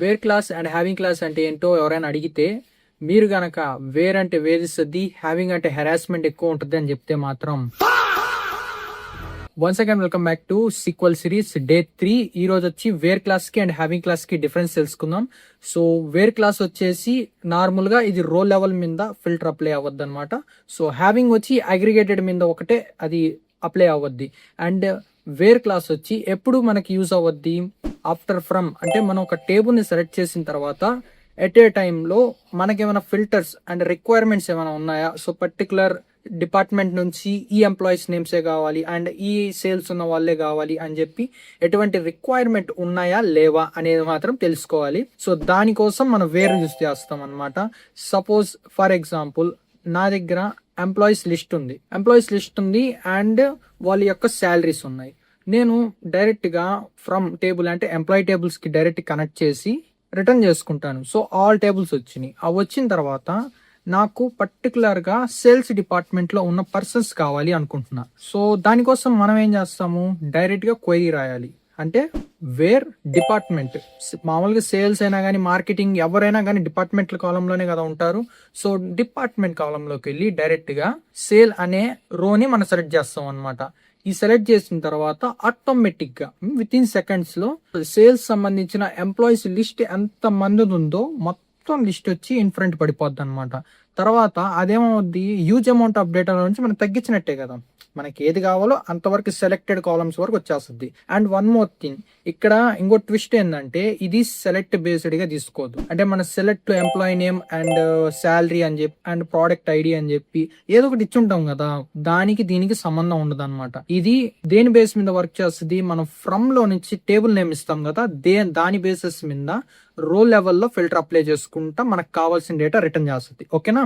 Wear class and having class అంటే ఏంటో ఎవరైనా అడిగితే మీరు గనక వేర్ అంటే వేధిస్తుంది, హ్యావింగ్ అంటే హెరాస్మెంట్ ఎక్కువ ఉంటుంది అని చెప్తే మాత్రం once again welcome back to sequel series day 3. ఈ రోజు వచ్చి వేర్ క్లాస్ కి అండ్ హ్యావింగ్ క్లాస్ కి డిఫరెన్స్ తెలుసుకుందాం. సో వేర్ క్లాస్ వచ్చేసి నార్మల్ గా ఇది రో లెవెల్ మీద ఫిల్టర్ అప్లై అవ్వద్దు అనమాట. సో హ్యావింగ్ వచ్చి అగ్రిగేటెడ్ మీద ఒకటే అది అప్లై అవ్వద్ది. అండ్ వేర్ క్లాస్ వచ్చి ఎప్పుడు మనకి యూజ్ అవ్వద్ది ఆఫ్టర్ ఫ్రమ్, అంటే మనం ఒక టేబుల్ ని సెలెక్ట్ చేసిన తర్వాత ఎట్ ఏ టైంలో మనకేమైనా ఫిల్టర్స్ అండ్ రిక్వైర్మెంట్స్ ఏమైనా ఉన్నాయా, సో పర్టికులర్ డిపార్ట్మెంట్ నుంచి ఈ ఎంప్లాయీస్ నేమ్సే కావాలి అండ్ ఈ సేల్స్ ఉన్న వాళ్ళే కావాలి అని చెప్పి ఎటువంటి రిక్వైర్మెంట్ ఉన్నాయా లేవా అనేది మాత్రం తెలుసుకోవాలి. సో దానికోసం మనం వేర్ యూజ్ చేస్తాం అనమాట. సపోజ్ ఫర్ ఎగ్జాంపుల్ నా దగ్గర ఎంప్లాయీస్ లిస్ట్ ఉంది అండ్ వాళ్ళ యొక్క శాలరీస్ ఉన్నాయి. నేను డైరెక్ట్గా ఫ్రమ్ టేబుల్ అంటే ఎంప్లాయీ టేబుల్స్కి డైరెక్ట్ కనెక్ట్ చేసి రిటర్న్ చేసుకుంటాను. సో ఆల్ టేబుల్స్ వచ్చినాయి. అవి వచ్చిన తర్వాత నాకు పర్టికులర్గా సేల్స్ డిపార్ట్మెంట్లో ఉన్న పర్సన్స్ కావాలి అనుకుంటున్నా. సో దానికోసం మనం ఏం చేస్తాము, డైరెక్ట్గా క్వైరీ రాయాలి. అంటే వేర్ డిపార్ట్మెంట్, మామూలుగా సేల్స్ అయినా కానీ మార్కెటింగ్ ఎవరైనా కానీ డిపార్ట్మెంట్ల కాలంలోనే కదా ఉంటారు. సో డిపార్ట్మెంట్ కాలంలోకి వెళ్ళి డైరెక్ట్గా సేల్ అనే రోని మనం సెలెక్ట్ చేస్తాం అనమాట. ఈ సెలెక్ట్ చేసిన తర్వాత ఆటోమేటిక్గా విత్ ఇన్ సెకండ్స్లో సేల్స్ సంబంధించిన ఎంప్లాయీస్ లిస్ట్ ఎంత మంది ఉందో మొత్తం లిస్ట్ వచ్చి ఇన్ ఫ్రంట్ పడిపోద్ది అనమాట. తర్వాత అదేమవుద్ది, హ్యూజ్ అమౌంట్ ఆఫ్ డేటా నుంచి మనం తగ్గించినట్టే కదా, మనకి ఏది కావాలో అంతవరకు సెలెక్టెడ్ కాలమ్స్ వరకు వచ్చేస్తుంది. అండ్ వన్ మోర్ థింగ్, ఇక్కడ ఇంకో ట్విస్ట్ ఏంటంటే ఇది సెలెక్ట్ బేస్డ్ గా తీసుకోవద్దు. అంటే మన select employee name and salary అని చెప్పి అండ్ ప్రోడక్ట్ ఐడి అని చెప్పి ఏదో ఒకటి ఇచ్చుంటాం కదా, దానికి దీనికి సంబంధం ఉండదు అనమాట. ఇది దేని బేస్ మీద వర్క్ చేస్తుంది, మనం ఫ్రమ్ లో నుంచి టేబుల్ నేమ్ ఇస్తాం కదా, దాని బేసిస్ మీద రో లెవెల్లో ఫిల్టర్ అప్లై చేసుకుంటా మనకు కావాల్సిన డేటా రిటర్న్ చేస్తుంది. ఓకేనా.